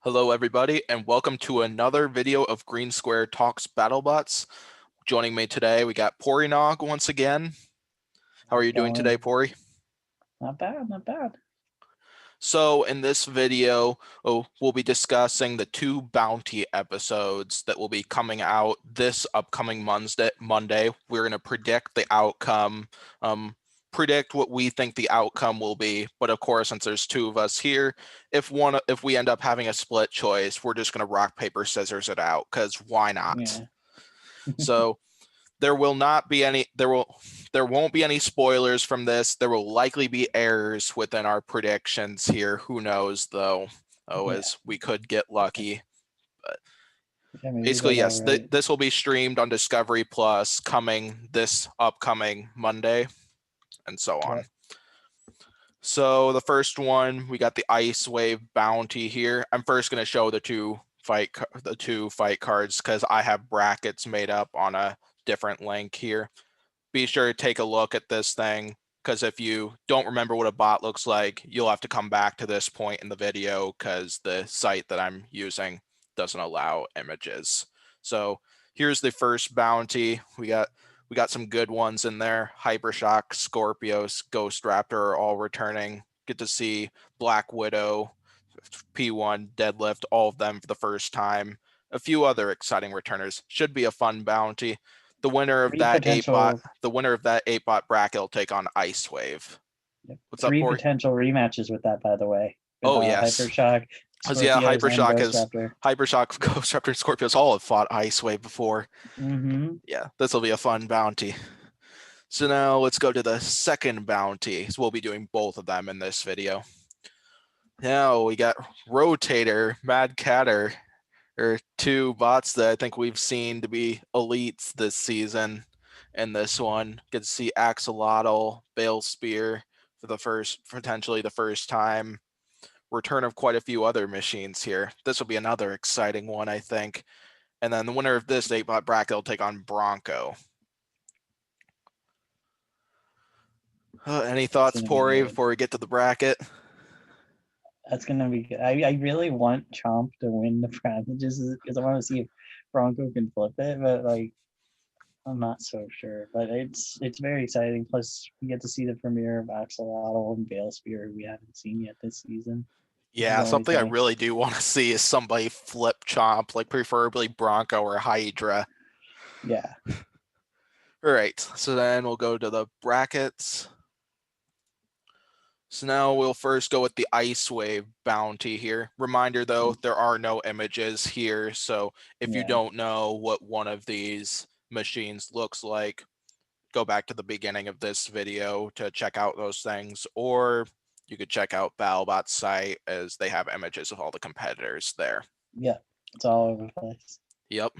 Hello everybody and welcome to another video of Green Square Talks Battlebots. Joining me today we got Pory Nog once again. How are you doing today, Pory? Not bad, not bad. So in this video, we'll be discussing the two bounty episodes that will be coming out this upcoming Monday. We're going to predict the outcome, predict what we think the outcome will be. But of course, since there's two of us here, if we end up having a split choice, we're just going to rock, paper, scissors it out, because why not? Yeah. So there won't be any spoilers from this. There will likely be errors within our predictions here. Who knows though? As we could get lucky. But basically, yes, this will be streamed on Discovery Plus coming this upcoming Monday, and so on. Yeah. So the first one, we got the Icewave Bounty here. I'm first going to show the two fight cards because I have brackets made up on a different link here. Be sure to take a look at this thing, because if you don't remember what a bot looks like, you'll have to come back to this point in the video because the site that I'm using doesn't allow images. So here's the first bounty. We got some good ones in there. Hypershock, Scorpios, Ghost Raptor are all returning. Get to see Black Widow, P1, Deadlift, all of them for the first time. A few other exciting returners. Should be a fun bounty. The winner of that 8-bot bracket will take on Icewave. What's up, Pory? Potential rematches with that, by the way. Oh yes. Hypershock. Yeah, Hypershock, Ghost Raptor, and Scorpios all have fought Icewave before. Yeah, this will be a fun bounty. So now let's go to the second bounty. So we'll be doing both of them in this video. Now we got Rotator, Mad Catter, or two bots that I think we've seen to be elites this season. In this one, get to see Axolotl, Bale Spear for potentially the first time. Return of quite a few other machines here. This will be another exciting one, I think. And then the winner of this 8-bot bracket will take on Bronco. Any thoughts, Pory, before we get to the bracket? That's gonna be good. I really want Chomp to win the bracket just because I want to see if Bronco can flip it, but like I'm not so sure. But it's very exciting. Plus we get to see the premiere of Axolotl and Bale Spear, who we haven't seen yet this season. Yeah, something I really do want to see is somebody flip Chomp, like preferably Bronco or Hydra. Yeah. All right, so then we'll go to the brackets. So now we'll first go with the Icewave Bounty here. Reminder though, there are no images here, so if you don't know what one of these machines looks like, go back to the beginning of this video to check out those things, or you could check out Battlebot's site as they have images of all the competitors there. Yeah, it's all over the place. Yep.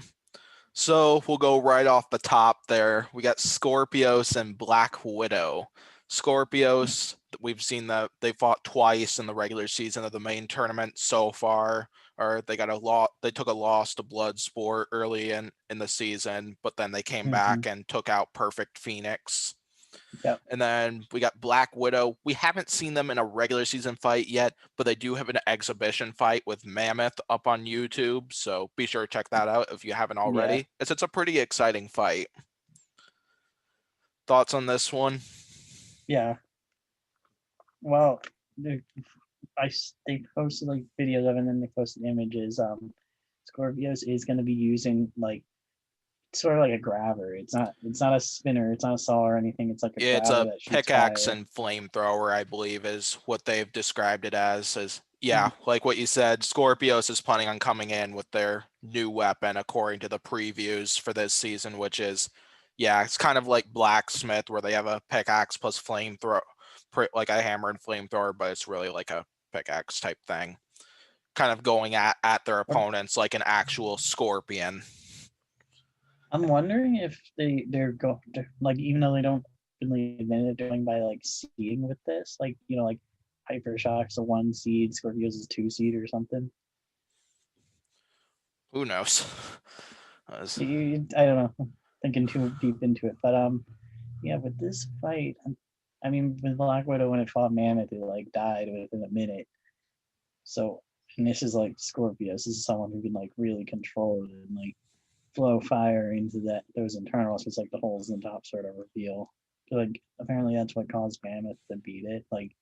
So we'll go right off the top there. We got Scorpios and Black Widow. Scorpios, we've seen that they fought twice in the regular season of the main tournament so far. Or they took a loss to Bloodsport early in the season, but then they came back and took out Perfect Phoenix. Yep. And then we got Black Widow. We haven't seen them in a regular season fight yet, but they do have an exhibition fight with Mammoth up on YouTube. So be sure to check that out if you haven't already. It's a pretty exciting fight. Thoughts on this one? Yeah. Well, they posted like videos of it, and then they posted images. Scorpios is going to be using like sort of like a grabber. It's not a spinner. It's not a saw or anything. It's like it's a pickaxe and flamethrower, I believe, is what they've described it as. Yeah, like what you said, Scorpios is planning on coming in with their new weapon according to the previews for this season, which is, yeah, it's kind of like Blacksmith where they have a pickaxe plus flamethrower, like a hammer and flamethrower, but it's really like a pickaxe type thing, kind of going at their opponents like an actual scorpion. I'm wondering if they're going to, like, even though they don't really admit it, they're going by like seeding with this, like, you know, like Hypershock's a 1 seed, Scorpios is a 2 seed or something. Who knows? I don't know. I'm thinking too deep into it, but yeah, with this fight, I mean, with Black Widow when it fought Mammoth, it like died within a minute. So And this is like Scorpius. This is someone who can like really control it and like flow fire into those internals. It's like the holes in the top sort of reveal. Like apparently that's what caused Mammoth to beat it. Like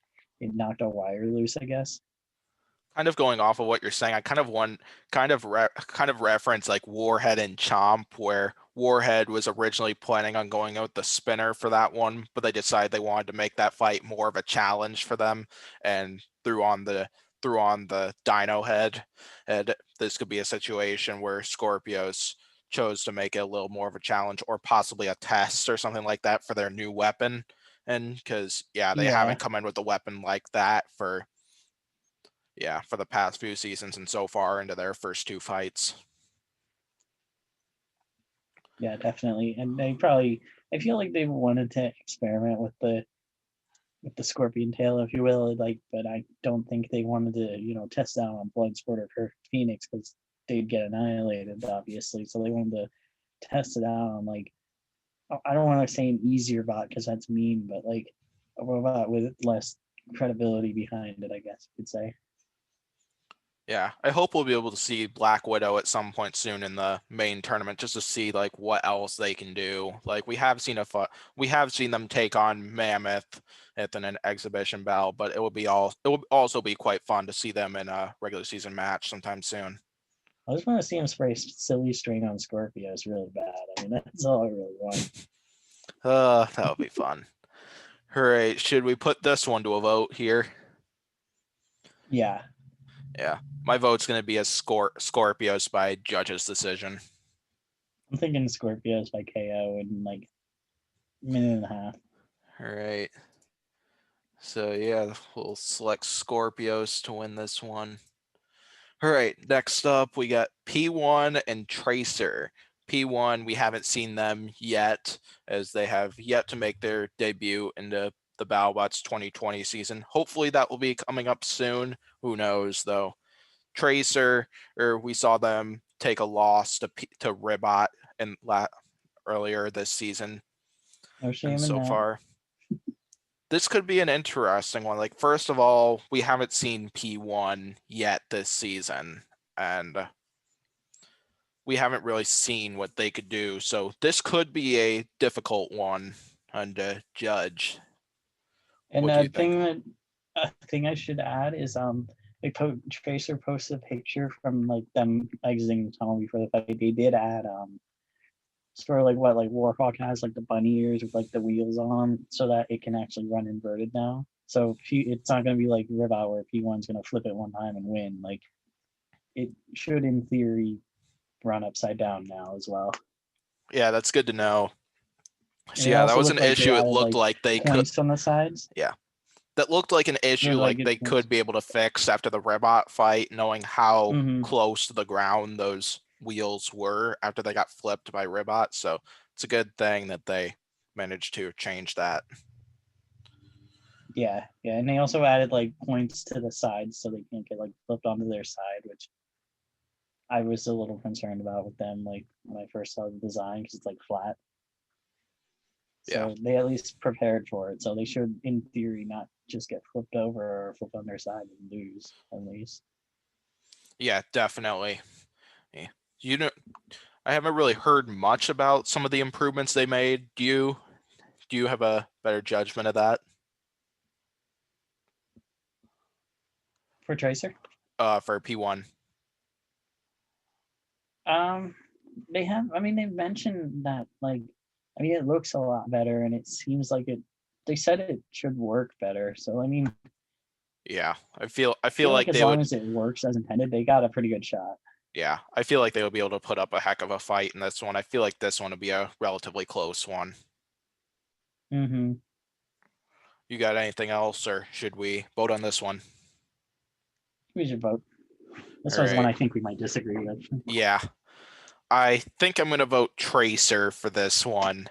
it knocked a wire loose, I guess. Kind of going off of what you're saying, I kind of reference like Warhead and Chomp, where Warhead was originally planning on going out the spinner for that one, but they decided they wanted to make that fight more of a challenge for them and threw on the Dino Head. And this could be a situation where Scorpios chose to make it a little more of a challenge or possibly a test or something like that for their new weapon. And because they Yeah, haven't come in with a weapon like that for the past few seasons and so far into their first two fights. yeah, definitely. And they probably, I feel like they wanted to experiment with the scorpion tail, if you will, like, but I don't think they wanted to, test out on Bloodsport or Phoenix because they'd get annihilated, obviously. So they wanted to test it out on like, I don't want to say an easier bot because that's mean, but like a robot with less credibility behind it, I guess you could say. Yeah, I hope we'll be able to see Black Widow at some point soon in the main tournament just to see like what else they can do. Like we have seen them take on Mammoth at an exhibition battle, but it will also be quite fun to see them in a regular season match sometime soon. I just want to see him spray silly string on Scorpios really bad. I mean, that's all I really want. That would be fun. All right, should we put this one to a vote here? Yeah. Yeah, my vote's going to be a Scorpios by judge's decision. I'm thinking Scorpios by KO in like a minute and a half. All right. So yeah, we'll select Scorpios to win this one. All right, next up we got P1 and Tracer. P1, we haven't seen them yet, as they have yet to make their debut into the Battlebots 2020 season. Hopefully that will be coming up soon. Who knows, though. Tracer, we saw them take a loss to Ribot earlier this season. No shame And in so that. far, this could be an interesting one. Like, first of all, we haven't seen P1 yet this season, and we haven't really seen what they could do. So this could be a difficult one to judge. And What do you think? a thing I should add is Tracer posted a picture from like them exiting the tunnel before the fight. They did add sort of like what like Warhawk has like the bunny ears with like the wheels on so that it can actually run inverted now. So it's not going to be like Ribot where P1's going to flip it one time and win. Like it should in theory run upside down now as well. Yeah, that's good to know. And So it yeah, that also was an looked like they issue. It added looked like like they could. points on the sides. Yeah, that looked like an issue Like like they could be able to fix after the Rebot fight, knowing how close to the ground those wheels were after they got flipped by Ribot. So it's a good thing that they managed to change that. Yeah, and they also added like points to the sides so they can't get like flipped onto their side, which I was a little concerned about with them. Like when I first saw the design, because it's like flat. So they at least prepared for it. So they should, in theory, not just get flipped over or flip on their side and lose at least. Yeah, definitely. Yeah. I haven't really heard much about some of the improvements they made. Do you have a better judgment of that? For Tracer? For P1. They have. I mean, they've mentioned that like, I mean, it looks a lot better, and it seems like it. They said it should work better. So I mean, yeah, I feel like as long as it works as intended, they got a pretty good shot. Yeah, I feel like they would be able to put up a heck of a fight in this one. I feel like this one would be a relatively close one. Mm-hmm. You got anything else, or should we vote on this one? We should vote. This All was one right. I think we might disagree with. Yeah, I think I'm going to vote Tracer for this one,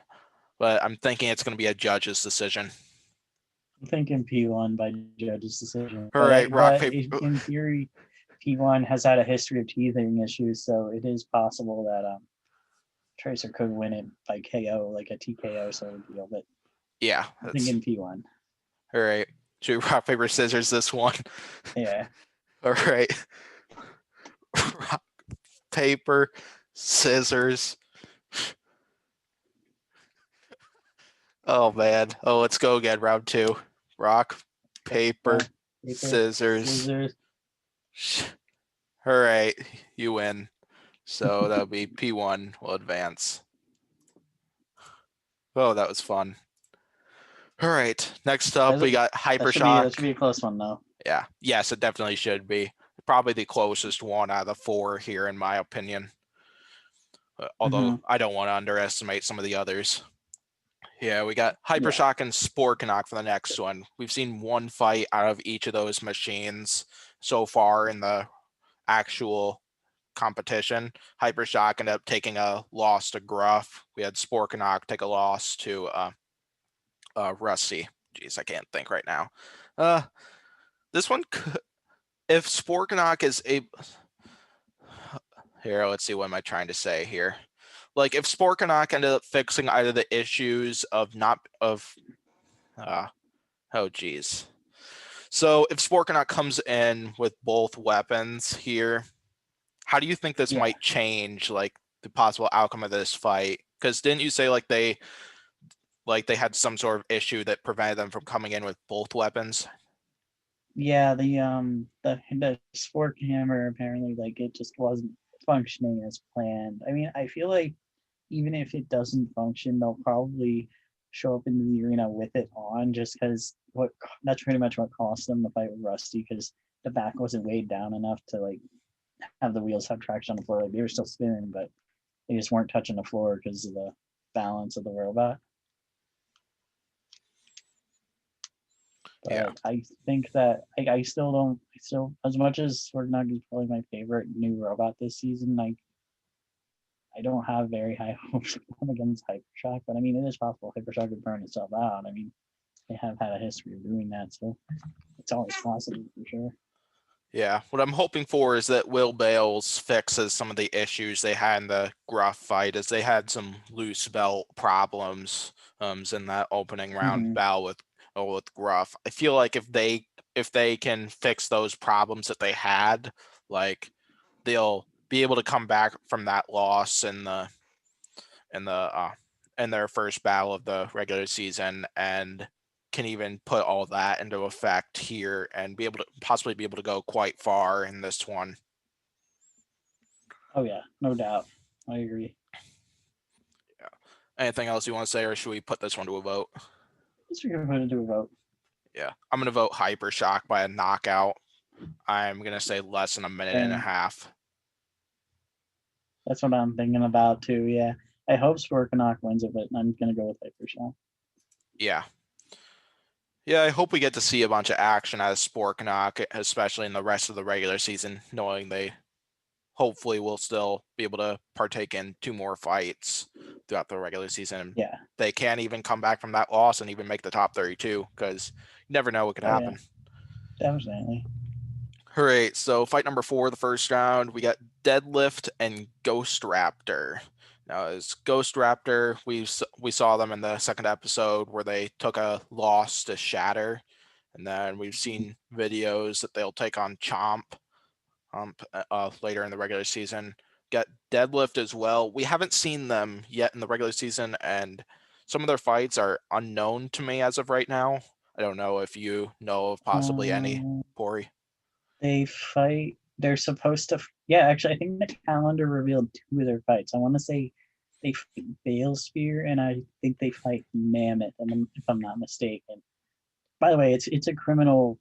but I'm thinking it's going to be a judge's decision. I'm thinking P1 by judge's decision. All right, rock, paper. In theory, P1 has had a history of teething issues, so it is possible that Tracer could win it by KO, like a TKO sort of deal. But yeah, I'm thinking P1. All right, should we rock, paper, scissors this one? Yeah. All right. Rock, paper, scissors. Oh man. Oh, let's go again. Round 2. Rock, paper, Paper, scissors. scissors. All right, you win. So that'll be P1 will advance. Oh, that was fun. All right, next up we got That should Hypershock. be a close one though. Yeah, yes, it definitely should be. Probably the closest one out of the 4 here, in my opinion. Although I don't want to underestimate some of the others. Yeah, we got Hypershock and Spork for the next one. We've seen one fight out of each of those machines so far in the actual competition. Hypershock ended up taking a loss to Gruff. We had Spork take a loss to Rusty. Jeez, I can't think right now. This one, if Spork is a here, let's see, what am I trying to say here? Like, if Spork ended up fixing either the issues of oh geez. So if Spork comes in with both weapons here, how do you think this might change like the possible outcome of this fight? Because didn't you say like they had some sort of issue that prevented them from coming in with both weapons? Yeah, the Spork hammer apparently like it just wasn't functioning as planned. I mean, I feel like even if it doesn't function, they'll probably show up into the arena with it on just because that's pretty much what cost them the fight with Rusty because the back wasn't weighed down enough to like have the wheels have traction on the floor. Like they were still spinning, but they just weren't touching the floor because of the balance of the robot. But Yeah. I think that I still don't as much as Sorgnug is probably my favorite new robot this season, like I don't have very high hopes against Hypershock, but I mean it is possible Hypershock could burn itself out. I mean they have had a history of doing that, so it's always possible for sure. Yeah, what I'm hoping for is that Will Bales fixes some of the issues they had in the Gruff fight, as they had some loose belt problems in that opening round battle with Gruff. I feel like if they can fix those problems that they had, like they'll be able to come back from that loss in their first battle of the regular season and can even put all that into effect here and be able to possibly be able to go quite far in this one. Oh yeah, no doubt. I agree. Yeah. Anything else you want to say, or should we put this one to a vote? Let's put it to a vote. Yeah, I'm gonna vote Hypershock by a knockout. I'm gonna say less than a minute and a half. That's what I'm thinking about too. Yeah, I hope Sporkanock wins it, but I'm gonna go with Hypershock. Yeah. Yeah, I hope we get to see a bunch of action out of Spork, especially in the rest of the regular season, knowing they hopefully will still be able to partake in 2 more fights throughout the regular season. Yeah. They can't even come back from that loss and even make the top 32 because you never know what could happen. Yeah. Definitely. All right, so fight number 4, the first round, we got Deadlift and Ghost Raptor. Now, as Ghost Raptor, we saw them in the second episode where they took a loss to Shatter, and then we've seen videos that they'll take on Chomp later in the regular season. Got Deadlift as well. We haven't seen them yet in the regular season, and some of their fights are unknown to me as of right now. I don't know if you know of possibly any, Pory. They fight. They're supposed to. Yeah, actually, I think the calendar revealed 2 of their fights. I want to say they fight Bale Spear, and I think they fight Mammoth, if I'm not mistaken. By the way, it's a criminal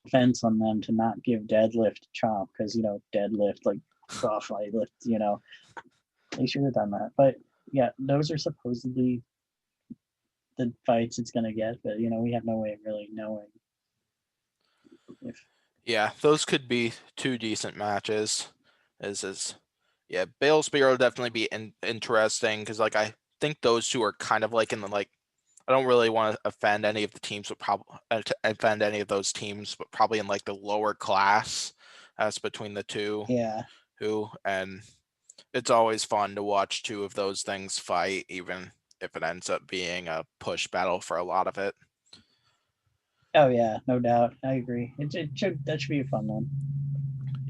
offense on them to not give Deadlift Chomp because Deadlift like rough lift. They should have done that. But yeah, those are supposedly the fights it's gonna get, but we have no way of really knowing if. Yeah, those could be 2 decent matches. Yeah, Bale Spear will definitely be interesting because like I think those 2 are kind of like in the like. I don't really want to offend any of the teams, but probably offend any of those teams, but probably in like the lower class as between the 2. Yeah. And it's always fun to watch 2 of those things fight, even if it ends up being a push battle for a lot of it. Oh yeah, no doubt. I agree. That should be a fun one.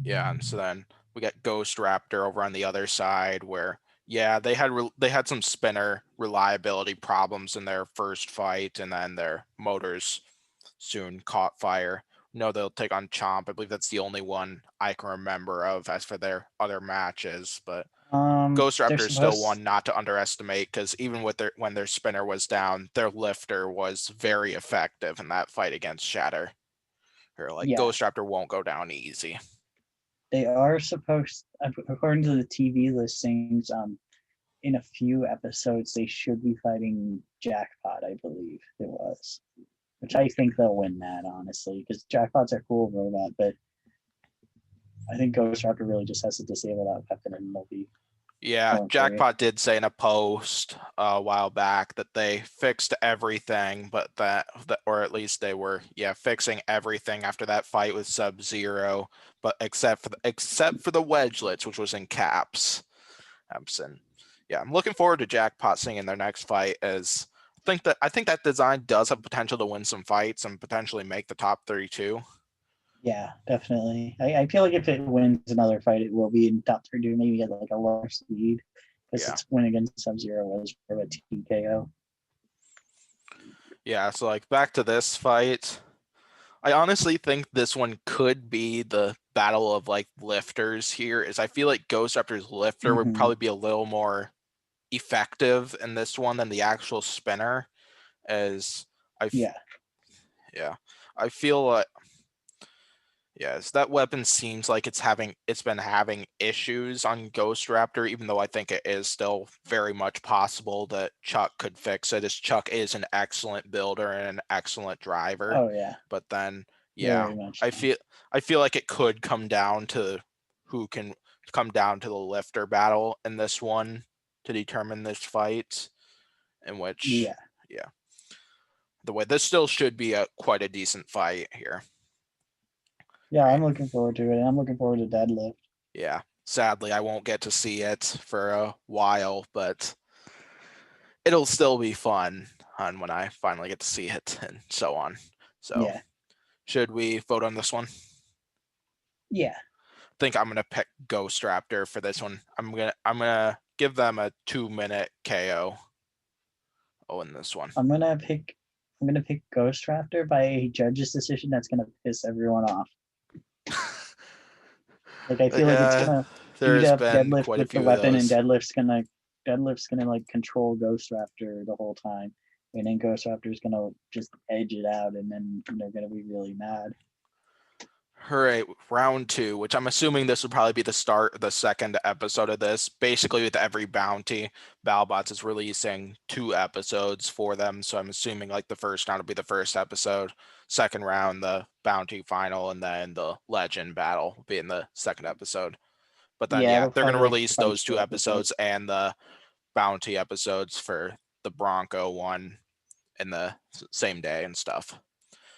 Yeah, and so then we got Ghost Raptor over on the other side where yeah, they had some spinner reliability problems in their first fight, and then their motors soon caught fire. No, they'll take on Chomp. I believe that's the only one I can remember of as for their other matches, but Ghost They're Raptor is still supposed. one not to underestimate because even with when their spinner was down, their lifter was very effective in that fight against Shatter. Or like Yeah, Ghost Raptor won't go down easy. they are supposed, according to the TV listings. In a few episodes, they should be fighting Jackpot. I believe it was, which I think they'll win that honestly, because Jackpot's a cool robot, but I think Ghost Raptor really just has to disable that weapon and they'll be Yeah, going great. Jackpot did say in a post a while back that they fixed everything, but or at least they were, fixing everything after that fight with Sub-Zero, but except for the wedgelets, which was in caps. Absent. Yeah, I'm looking forward to Jackpot seeing in their next fight. As I think that design does have potential to win some fights and potentially make the top 32. Yeah, definitely. I feel like if it wins another fight, it will be in top 32, maybe get like a lower speed, because Yeah. its win against Sub-Zero was for a TKO. Yeah, so like back to this fight. I honestly think this one could be the battle of like lifters here. Is I feel like Ghost Raptor's lifter would Mm-hmm. probably be a little more effective in this one than the actual spinner. As Yeah. yeah, I feel like yes, that weapon seems like it's been having issues on Ghost Raptor, even though I think it is still very much possible that Chuck could fix it, as Chuck is an excellent builder and an excellent driver. Oh yeah. But then yeah, Very much. I So. feel like it could come down to the lifter battle in this one to determine this fight, in which Yeah. yeah, the way this still should be quite a decent fight here. Yeah, Right. I'm looking forward to it. I'm looking forward to Deadlift. Yeah, sadly, I won't get to see it for a while, but it'll still be fun on when I finally get to see it and so on. So, Yeah. should we vote on this one? Yeah. I think I'm gonna pick Ghost Raptor for this one. I'm gonna give them a 2-minute KO. Oh, in this one. I'm gonna pick Ghost Raptor by a judge's decision that's gonna piss everyone off. Like I feel like it's Yeah, gonna beat there's up been Deadlift quite a with the few of weapon, and those. Deadlift's gonna like control Ghost Raptor the whole time, and then Ghost Raptor's gonna just edge it out, and then they're gonna be really mad. All right, round 2, which I'm assuming this would probably be the start of the second episode of this. Basically, with every bounty, Battlebots is releasing 2 episodes for them. So I'm assuming like the first round will be the first episode, second round, the bounty final, and then the legend battle will be in the second episode. But then, Yeah, yeah, it'll they're going to probably like release fight those 2 per episode. episodes and the bounty episodes for the Bronco one in the same day and stuff.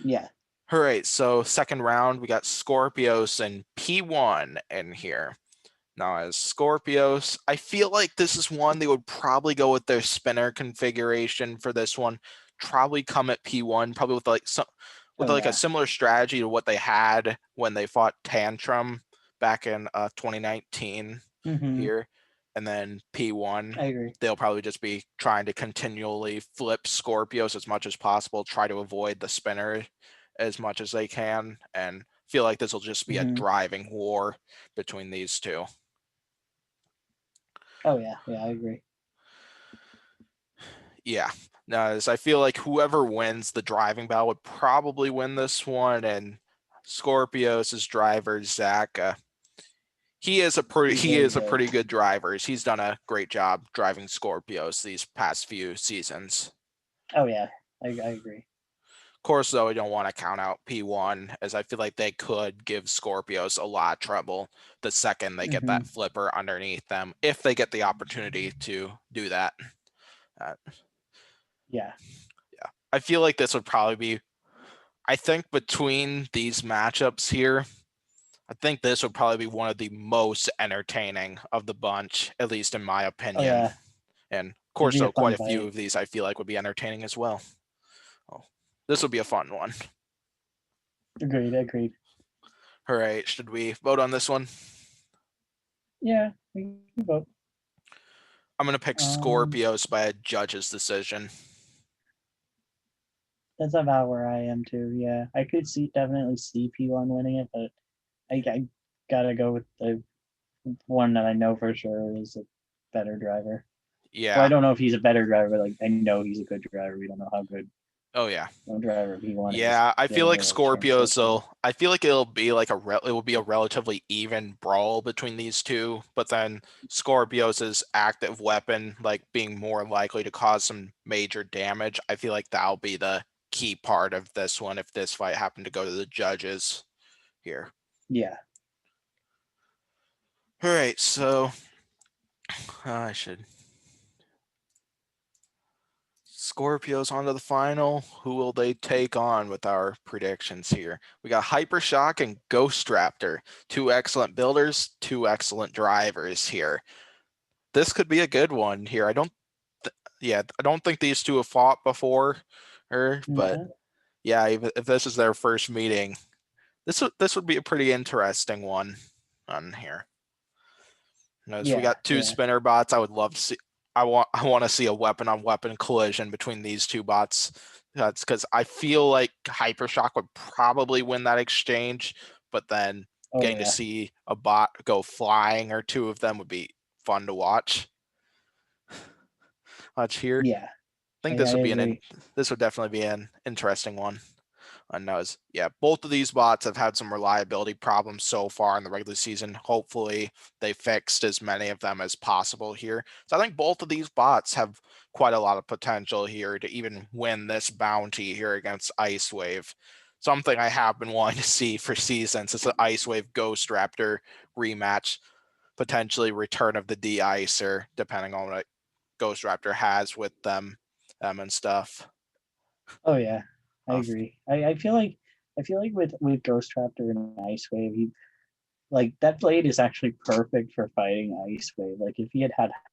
Yeah. All right, so second round, we got Scorpios and P1 in here. Now, as Scorpios, I feel like this is one they would probably go with their spinner configuration for this one. Probably come at P1, probably with Oh a yeah. similar strategy to what they had when they fought Tantrum back in 2019 Mm-hmm. here. And then P1, I agree. they'll probably just be trying to continually flip Scorpios as much as possible, try to avoid the spinner as much as they can, and feel like this will just be a Mm-hmm. driving war between these two. Oh yeah. Yeah, I agree. Yeah. Now, as I feel like whoever wins the driving battle would probably win this one, and Scorpios' driver Zach, he is a He's really good. pretty good driver. He's done a great job driving Scorpios these past few seasons. Oh yeah. I agree. Of course, though, I don't want to count out P1, as I feel like they could give Scorpios a lot of trouble the second they get Mm-hmm. that flipper underneath them, if they get the opportunity to do that. Uh, Yeah. yeah, I feel like this would probably be. I think between these matchups here, I think this would probably be one of the most entertaining of the bunch, at least in my Oh opinion. yeah. And of It'd course, be a though, quite fun a few fight. of these I feel like would be entertaining as well. Oh, this would be a fun one. Agreed. All right, should we vote on this one? Yeah, we can vote. I'm gonna pick Scorpios by a judge's decision. That's about where I am too. Yeah, I could definitely see P1 winning it, but I gotta go with the one that I know for sure is a better driver. Well, I Yeah. don't know if he's a better driver, but like I know he's a good driver. We don't know how good Oh yeah. driver P1 is. Yeah, I They feel only like have a championship. Scorpios though. I feel like it'll be like it will be a relatively even brawl between these two, but then Scorpios' active weapon like being more likely to cause some major damage. I feel like that'll be the key part of this one if this fight happened to go to the judges here. Yeah. All right, so I should Scorpios onto the final. Who will they take on with our predictions here? We got Hypershock and Ghost Raptor. Two excellent builders, two excellent drivers here. This could be a good one here. I don't think these two have fought before, but yeah, if this is their first meeting, this would be a pretty interesting one on here. So we got two spinner bots. I would love to see. I want to see a weapon on weapon collision between these two bots. That's because I feel like Hypershock would probably win that exchange, but then getting to see a bot go flying or two of them would be fun to watch. Watch here. Yeah. I think this would definitely be an interesting one. Knows. Yeah, both of these bots have had some reliability problems so far in the regular season. Hopefully, they fixed as many of them as possible here. So I think both of these bots have quite a lot of potential here to even win this bounty here against Icewave. Something I have been wanting to see for seasons is an Icewave Ghost Raptor rematch, potentially return of the de-icer, depending on what Ghost Raptor has with them and stuff. Oh yeah. I agree. I feel like with Ghost Raptor and Icewave, he like that blade is actually perfect for fighting Icewave. Like if he had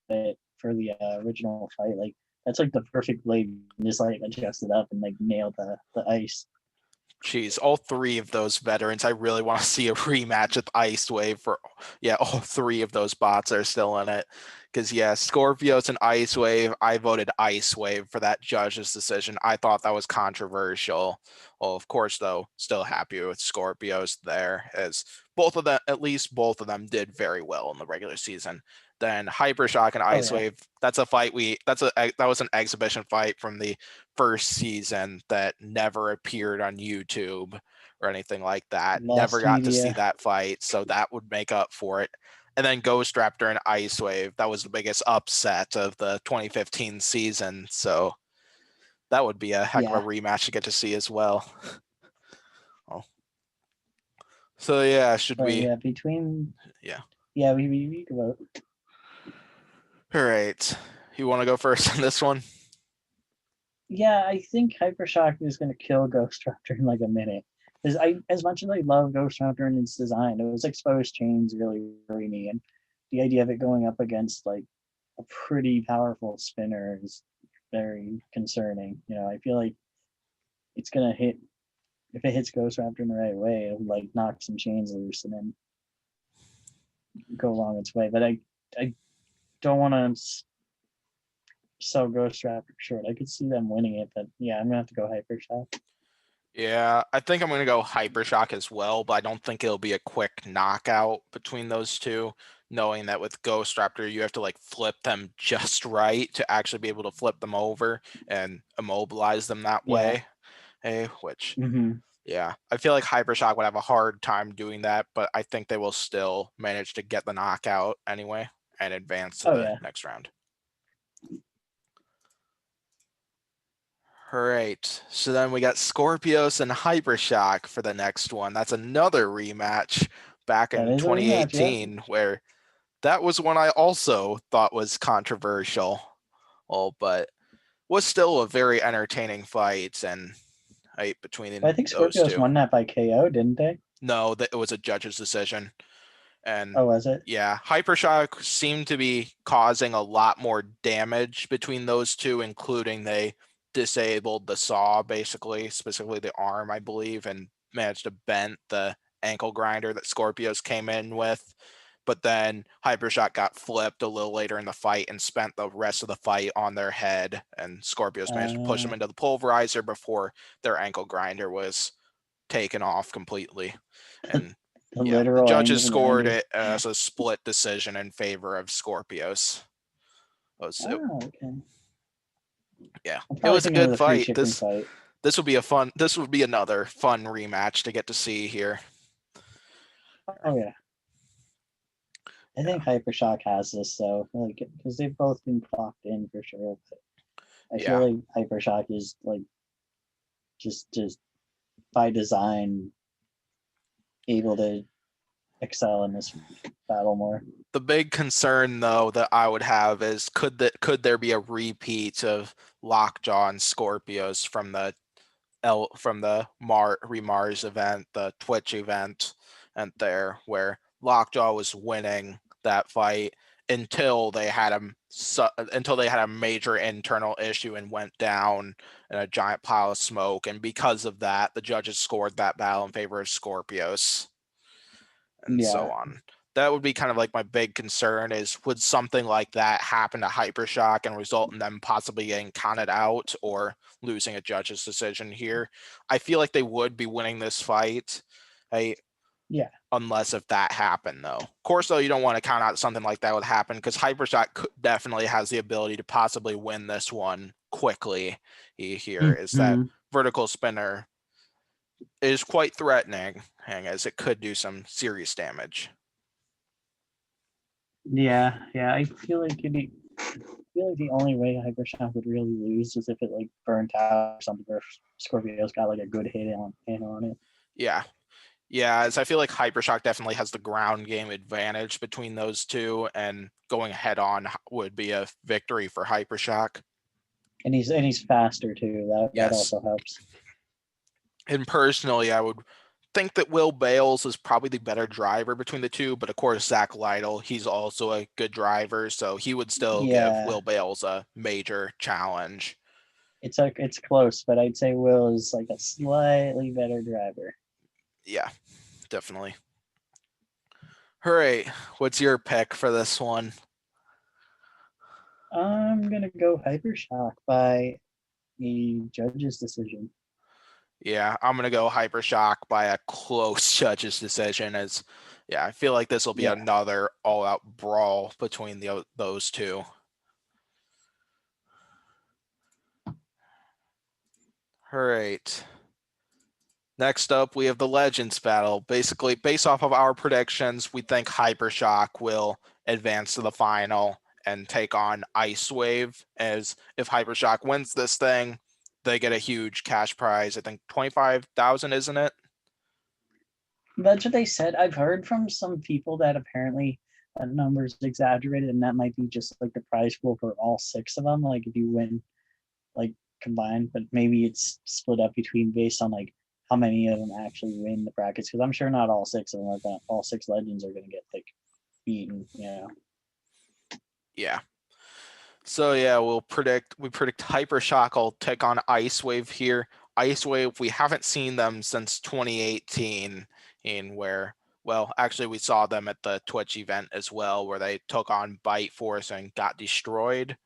it for the original fight, like that's like the perfect blade. Just like adjust it up and like nail the ice. Jeez, all three of those veterans, I really want to see a rematch with Icewave for, all three of those bots are still in it. Because, Scorpios and Icewave, I voted Icewave for that judge's decision. I thought that was controversial. Well, of course, though, still happy with Scorpios there, as at least both of them did very well in the regular season. Then Hypershock and Icewave, that's a fight that was an exhibition fight from the first season that never appeared on YouTube or anything like that. Never got to see that fight, so that would make up for it. And then Ghost Raptor and Icewave, that was the biggest upset of the 2015 season, so that would be a heck of a rematch to get to see as well. So should we? Yeah, between we can vote. All right, you want to go first on this one? Yeah, I think Hypershock is going to kill Ghost Raptor in like a minute. Because as much as I love Ghost Raptor and its design, those exposed chains really worry me, and the idea of it going up against like a pretty powerful spinner is very concerning. I feel like it's gonna hit. If it hits Ghost Raptor in the right way, it'll like knock some chains loose and then go along its way. But I don't want to sell Ghost Raptor short. I could see them winning it, but I'm gonna have to go Hypershock. Yeah, I think I'm going to go Hypershock as well, but I don't think it'll be a quick knockout between those two, knowing that with Ghost Raptor, you have to like flip them just right to actually be able to flip them over and immobilize them that way. Which, I feel like Hypershock would have a hard time doing that, but I think they will still manage to get the knockout anyway and advance to the next round. All right, so then we got Scorpios and Hypershock for the next one. That's another rematch back in 2018, where that was one I also thought was controversial, but was still a very entertaining fight and between I think those Scorpios two. won that by KO, didn't they? No, it was a judge's decision. And was it? Yeah, Hypershock seemed to be causing a lot more damage between those two, including they disabled the saw, basically, specifically the arm, I believe, and managed to bend the ankle grinder that Scorpios came in with. But then Hypershock got flipped a little later in the fight and spent the rest of the fight on their head. And Scorpios managed to push them into the pulverizer before their ankle grinder was taken off completely. And The yeah, the literal judges angle scored grinder. it as a split decision in favor of Scorpios. Oh, okay. Yeah, I'm it probably was a thinking of good the free fight. chicken fight. This would be another fun rematch to get to see here. Oh yeah. I think Hypershock has this though, like because they've both been clocked in for sure. But I feel Yeah. like Hypershock is like just by design able to excel in this battle more. The big concern though that I would have is could there be a repeat of Lockjaw and Scorpios from the Remars event, the Twitch event, and there where Lockjaw was winning that fight until they had a major internal issue and went down in a giant pile of smoke, and because of that, the judges scored that battle in favor of Scorpios, and so Yeah. on. That would be kind of like my big concern is would something like that happen to Hypershock and result in them possibly getting counted out or losing a judge's decision here? I feel like they would be winning this fight. Yeah. Unless if that happened though. Of course though, you don't want to count out something like that would happen because Hypershock definitely has the ability to possibly win this one quickly here. Is that vertical spinner is quite threatening as it could do some serious damage. Yeah, I feel like the only way Hypershock would really lose is if it like burnt out or something, or Scorpio's got like a good hit on it. Yeah, as I feel like Hypershock definitely has the ground game advantage between those two, and going head on would be a victory for Hypershock. And he's faster too. That also helps. And personally, I would think that Will Bales is probably the better driver between the two, but of course Zach Lytle, he's also a good driver, so he would still give Will Bales a major challenge. It's close, but I'd say Will is like a slightly better driver. Yeah, definitely. All right, what's your pick for this one? I'm gonna go Hypershock by the judge's decision. Yeah, I'm gonna go Hypershock by a close judge's decision. I feel like this will be another all-out brawl between those two. All right. Next up, we have the Legends battle. Basically, based off of our predictions, we think Hypershock will advance to the final and take on Icewave. As if Hypershock wins this thing, they get a huge cash prize. I think 25,000, isn't it? That's what they said. I've heard from some people that apparently that number's exaggerated, and that might be just like the prize pool for all 6 of them. Like if you win, like combined, but maybe it's split up between based on like how many of them actually win the brackets. Because I'm sure not all 6 of them are gonna, all 6 legends are going to get like beaten. Yeah. So yeah, we predict Hypershock will take on Icewave here. Icewave, we haven't seen them since 2018, actually we saw them at the Twitch event as well, where they took on Bite Force and got destroyed.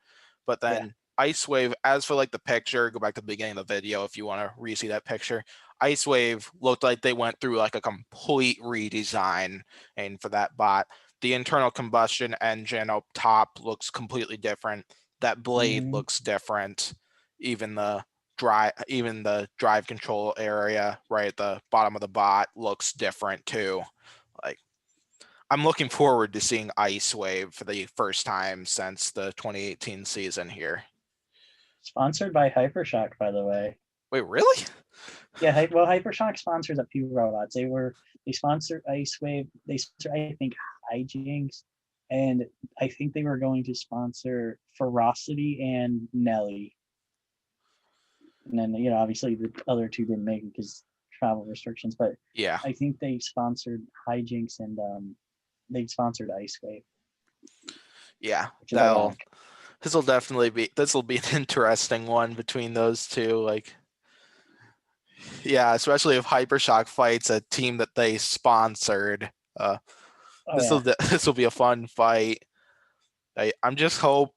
But then Icewave, as for like the picture, go back to the beginning of the video if you want to re-see that picture. Icewave looked like they went through like a complete redesign, and for that bot, the internal combustion engine up top looks completely different. That blade looks different. Even the drive control area right at the bottom of the bot looks different too. Like, I'm looking forward to seeing Icewave for the first time since the 2018 season here. Sponsored by Hypershock, by the way. Wait, really? Yeah, well, Hypershock sponsors a few robots. They sponsor Icewave. They sponsor, I think, Hijinks, and I think they were going to sponsor Ferocity and Nelly. And then obviously the other 2 didn't make it because travel restrictions. But yeah, I think they sponsored Hijinks and they sponsored Icewave. Yeah, this will be an interesting one between those two. Like, Yeah, especially if Hypershock fights a team that they sponsored. Oh yeah, This will be a fun fight. I just hope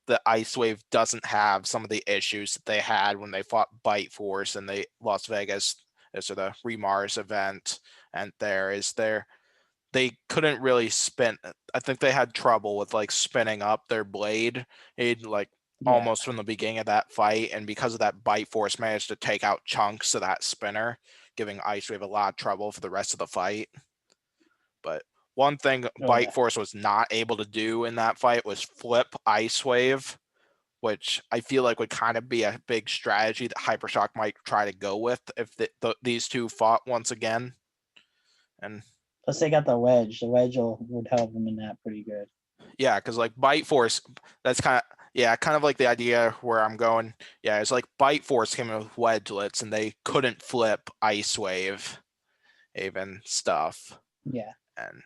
that Icewave doesn't have some of the issues that they had when they fought Bite Force in the Las Vegas, so the Remars event. And they couldn't really spin. I think they had trouble with like spinning up their blade, like yeah. almost from the beginning of that fight. And because of that, Bite Force managed to take out chunks of that spinner, giving Icewave a lot of trouble for the rest of the fight. But one thing Oh yeah. Bite Force was not able to do in that fight was flip Icewave, which I feel like would kind of be a big strategy that Hypershock might try to go with if these two fought once again. And Plus they got the wedge. The wedge would help them in that pretty good. yeah, because like Bite Force, that's kind of like the idea where I'm going. Yeah, it's like Bite Force came in with wedgelets and they couldn't flip Icewave, even stuff. Yeah. And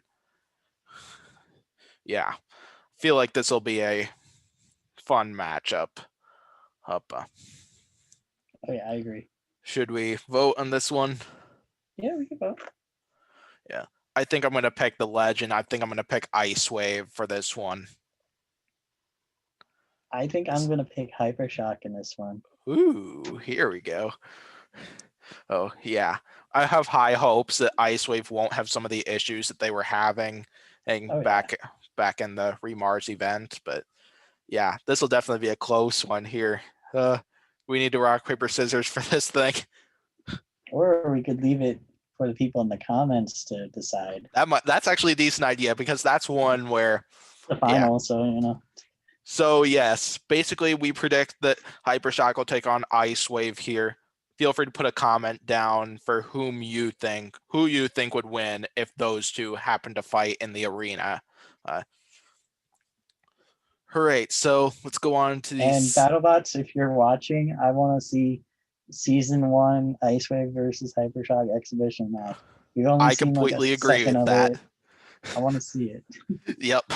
yeah, feel like this will be a fun matchup. Oh yeah, I agree. Should we vote on this one? Yeah, we can vote. Yeah, I think I'm gonna pick the Legend. I think I'm gonna pick Icewave for this one. I think I'm gonna pick Hypershock in this one. Ooh, here we go. Oh yeah, I have high hopes that Icewave won't have some of the issues that they were having Oh yeah. back in the Remars event. But yeah, this will definitely be a close one here. We need to rock paper scissors for this thing. Or we could leave it for the people in the comments to decide. That's actually a decent idea because that's one where The yeah. final, so you know. So yes, basically we predict that Hypershock will take on Icewave here. Feel free to put a comment down for who you think would win if those two happen to fight in the arena. All right, so let's go on to And these. Battlebots, if you're watching, I want to see season 1 Icewave versus Hypershock exhibition match. We've only I seen like a completely agree second with of that. it. I want to see it. Yep,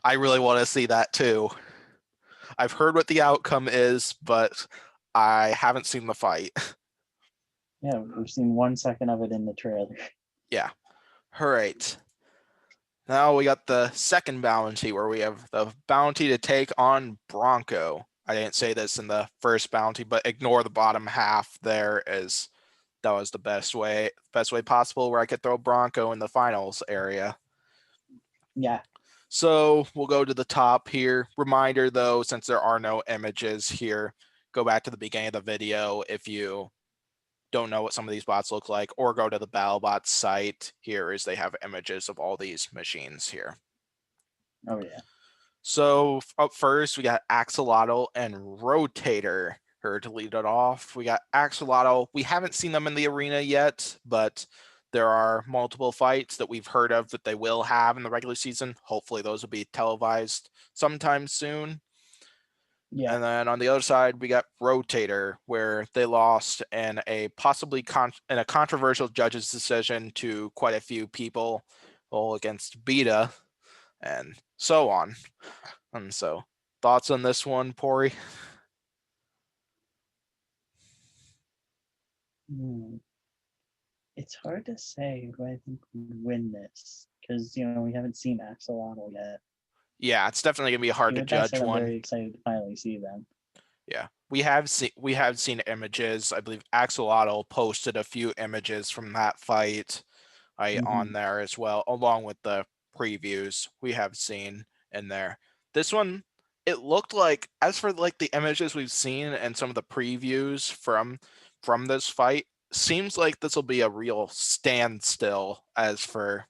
I really want to see that too. I've heard what the outcome is, but I haven't seen the fight. Yeah, we've seen 1 second of it in the trailer. Yeah. All right. Now we got the second bounty where we have the bounty to take on Bronco. I didn't say this in the first bounty, but ignore the bottom half there, as that was the best way possible where I could throw Bronco in the finals area. Yeah. So we'll go to the top here. Reminder though, since there are no images here, go back to the beginning of the video if you don't know what some of these bots look like, or go to the Battlebots site here as they have images of all these machines here. Oh yeah. So up first, we got Axolotl and Rotator here to lead it off. We got Axolotl. We haven't seen them in the arena yet, but there are multiple fights that we've heard of that they will have in the regular season. Hopefully those will be televised sometime soon. Yeah. And then on the other side, we got Rotator, where they lost in a in a controversial judge's decision to quite a few people, all against Beta, and so on. And so, thoughts on this one, Pory? It's hard to say who I think would win this because you know we haven't seen Axolotl yet. Yeah, it's definitely gonna be hard to With that judge said, I'm one. very excited to finally see them. Yeah, we have seen images. I believe Axolotl posted a few images from that fight on there as well, along with the previews we have seen in there. This one, it looked like, as for like the images we've seen and some of the previews from this fight, seems like this will be a real standstill as for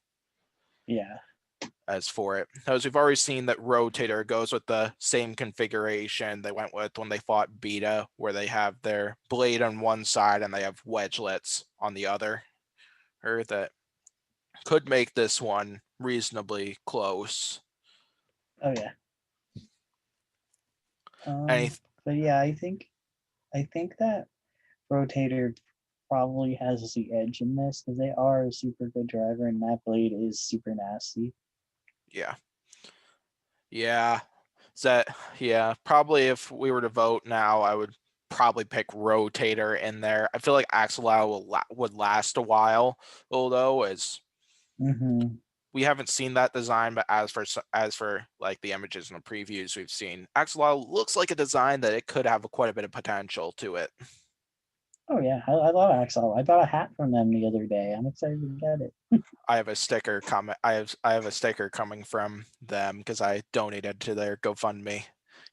Yeah. it. As we've already seen that Rotator goes with the same configuration they went with when they fought Beta, where they have their blade on one side and they have wedgelets on the other, or that could make this one reasonably close. Oh yeah. Any But yeah, I think that Rotator probably has the edge in this because they are a super good driver and that blade is super nasty. yeah. Yeah. Is that yeah, probably if we were to vote now, I would probably pick Rotator in there. I feel like Axolotl would last a while, although as we haven't seen that design, but as for like the images and the previews we've seen, Axolotl looks like a design that it could have quite a bit of potential to it. Oh yeah, I love Axel. I bought a hat from them the other day. I'm excited to get it. I have a sticker coming. I have a sticker coming from them because I donated to their GoFundMe.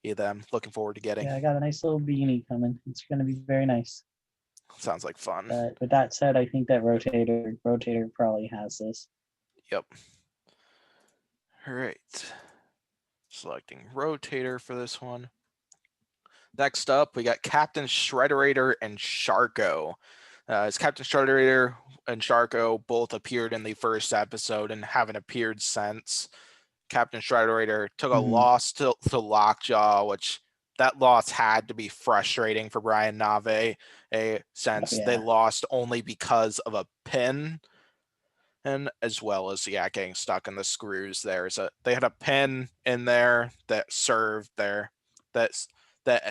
Either I'm looking forward to getting. Yeah, I got a nice little beanie coming. It's going to be very nice. Sounds like fun. But with that said, I think that Rotator probably has this. Yep. All right. Selecting Rotator for this one. Next up, we got Captain Shrederator and Sharko. As Captain Shrederator and Sharko both appeared in the first episode and haven't appeared since. Captain Shrederator took a loss to Lockjaw, which that loss had to be frustrating for Brian Nave, since they lost only because of a pin, and as well as getting stuck in the screws there. So they had a pin in there that served that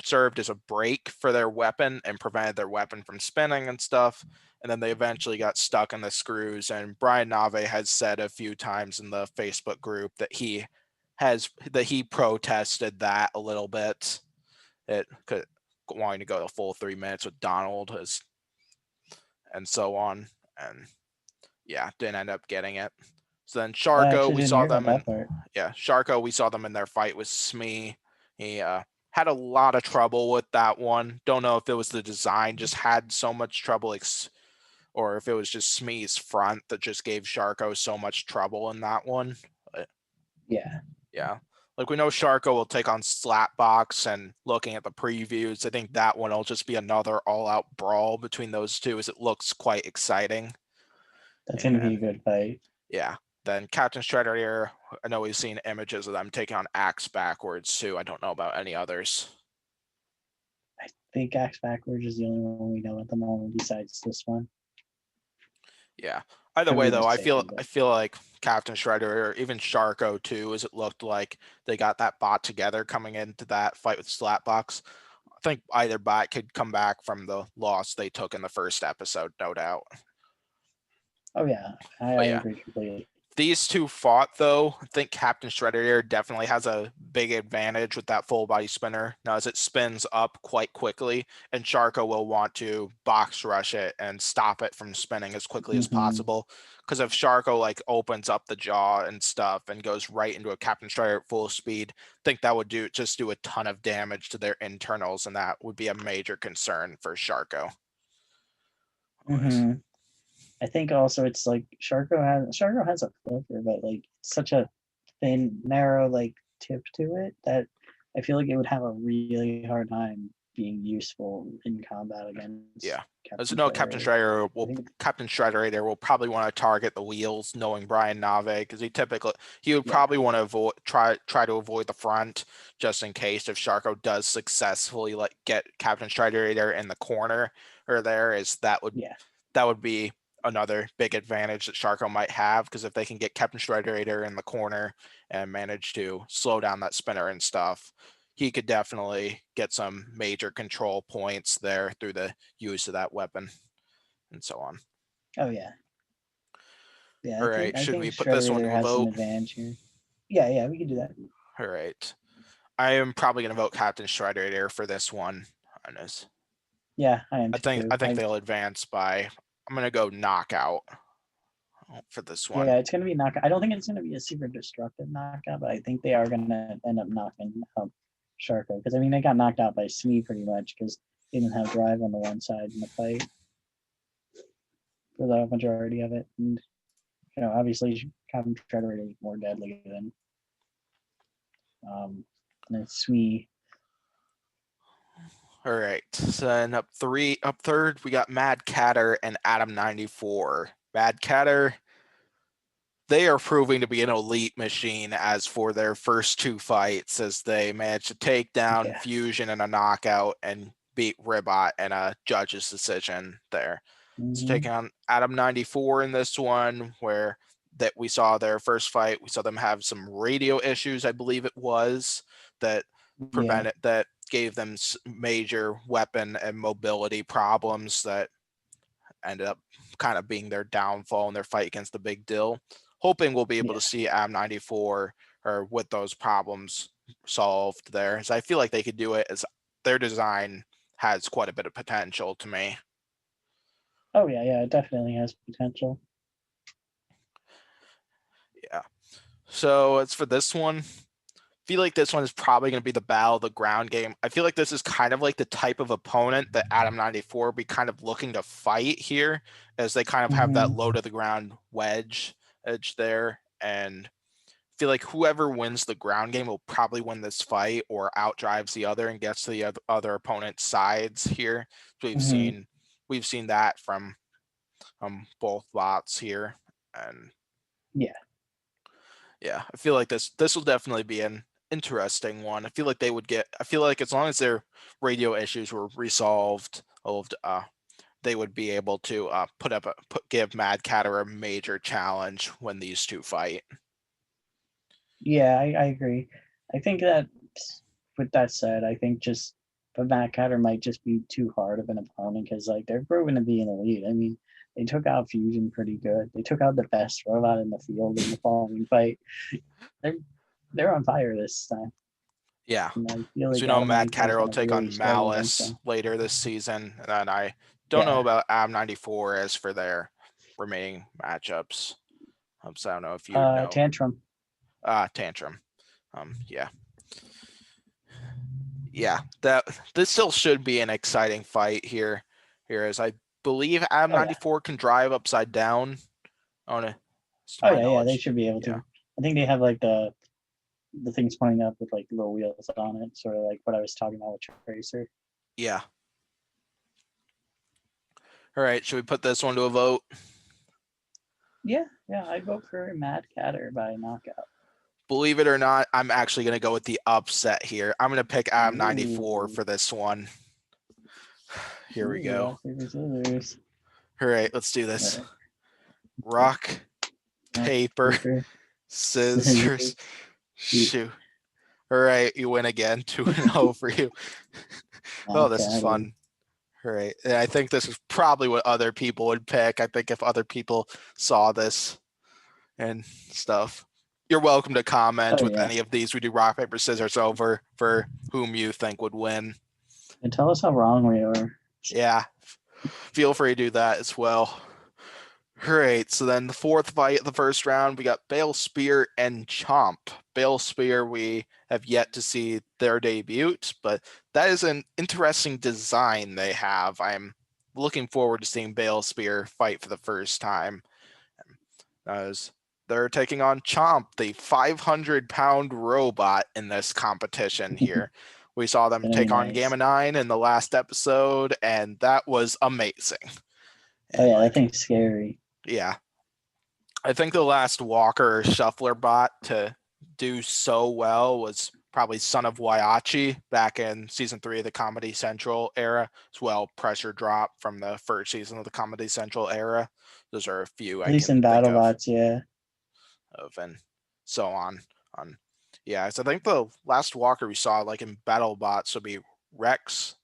served as a brake for their weapon and prevented their weapon from spinning and stuff. And then they eventually got stuck in the screws. And Brian Nave has said a few times in the Facebook group that he protested that a little bit. It could wanting to go the full 3 minutes with Donald and so on. And didn't end up getting it. So then Sharko, we saw them in their fight with Smee. He had a lot of trouble with that one. Don't know if it was the design just had so much trouble, or if it was just Smee's front that just gave Sharko so much trouble in that one. But, yeah. Like we know Sharko will take on Slapbox, and looking at the previews, I think that one will just be another all-out brawl between those two, as it looks quite exciting. That's going to be a good fight. Yeah. Then Captain Shrederator, I know we've seen images of them taking on Axe Backwards too. I don't know about any others. I think Axe Backwards is the only one we know at the moment besides this one. Yeah. Either way, though, I feel like Captain Shrederator, even Sharko too, as it looked like they got that bot together coming into that fight with Slapbox. I think either bot could come back from the loss they took in the first episode, no doubt. Oh yeah, I agree completely. These two fought, though. I think Captain Shrederator definitely has a big advantage with that full body spinner. Now, as it spins up quite quickly, and Sharko will want to box rush it and stop it from spinning as quickly as possible. Because if Sharko opens up the jaw and stuff and goes right into a Captain Shrederator at full speed, I think that would do a ton of damage to their internals, and that would be a major concern for Sharko. I think also it's like Sharko has a flipper, but it's such a thin, narrow tip to it that I feel like it would have a really hard time being useful in combat against. As you know, Captain Shrederator will probably want to target the wheels, knowing Brian Nave, because he would probably want to try to avoid the front, just in case if Sharko does successfully get Captain Shrederator in the corner or there, that would be another big advantage that Sharko might have, because if they can get Captain Shrederator in the corner and manage to slow down that spinner and stuff, he could definitely get some major control points there through the use of that weapon and so on. Oh yeah. Yeah. All right. Should we put this one to a vote? Advantage here. Yeah, we can do that. All right. I am probably going to vote Captain Shrederator for this one. Yeah, I am. I think they'll advance by. I'm going to go knockout for this one. Yeah, it's going to be knockout. I don't think it's going to be a super destructive knockout, but I think they are going to end up knocking out Sharko, because they got knocked out by Smee pretty much because they didn't have drive on the one side in the fight for the majority of it, and obviously Captain Shrederator is more deadly than Smee. All right. So then up third, we got Mad Catter and Adam 94. Mad Catter, they are proving to be an elite machine as for their first two fights, as they managed to take down Fusion in a knockout and beat Ribot in a judge's decision there. So taking on Adam 94 in this one, where that we saw their first fight, we saw them have some radio issues, I believe it was, that prevented that gave them major weapon and mobility problems that ended up kind of being their downfall in their fight against the Big Dill. Hoping we'll be able to see AM94 or with those problems solved there, as I feel like they could do it, as their design has quite a bit of potential to me. Oh yeah, it definitely has potential. Yeah. So as for this one, I feel like this one is probably going to be the battle of the ground game. I feel like this is kind of like the type of opponent that AM94 be kind of looking to fight here, as they kind of have that low to the ground wedge edge there. And I feel like whoever wins the ground game will probably win this fight or outdrives the other and gets to the other opponent's sides here. We've seen that from both bots here. And yeah, I feel like this will definitely be an interesting one. I feel like as long as their radio issues were resolved, they would be able to give Mad Catter a major challenge when these two fight. Yeah, I agree. I think that, with that said, I think just but Mad Catter might just be too hard of an opponent, because like they're proven to be an elite. I mean, they took out Fusion pretty good. They took out the best robot in the field in the following fight. They're on fire this time. Yeah, And I feel as like we know, Adam Mad 94 is Catter will going to take really on struggle against Malice them. later this season, and then I don't know about AM94 as for their remaining matchups. So I don't know if you know. Tantrum. Tantrum. Yeah. Yeah, this still should be an exciting fight here. As I believe AM94 can drive upside down on it. Yeah, they should be able to. I think they have like the things pointing up with like little wheels on it, sort of like what I was talking about with Tracer. Yeah. All right, should we put this one to a vote? Yeah, I vote for Mad Catter by knockout. Believe it or not, I'm actually going to go with the upset here. I'm going to pick AM94 for this one. Here we go. All right, let's do this. Right. Rock, paper, scissors, shoot. All right, you win again. 2-0 for you. Oh, this is fun. All right. And I think this is probably what other people would pick. I think if other people saw this and stuff. You're welcome to comment with any of these. We do rock, paper, scissors over for whom you think would win. And tell us how wrong we are. Yeah. Feel free to do that as well. All right, so then the fourth fight of the first round, we got Bale Spear and Chomp. Bale Spear, we have yet to see their debut, but that is an interesting design they have. I'm looking forward to seeing Bale Spear fight for the first time. As they're taking on Chomp, the 500-pound robot in this competition here. We saw them take on Gamma 9 in the last episode, and that was amazing. And that thing's scary. Yeah. I think the last Walker Shuffler bot to do so well was probably Son of Waiachi back in season 3 of the Comedy Central era, as well. Pressure Drop from the first season of the Comedy Central era. Those are a few at least in Battlebots, and so on. Yeah, so I think the last Walker we saw like in Battlebots would be Rex.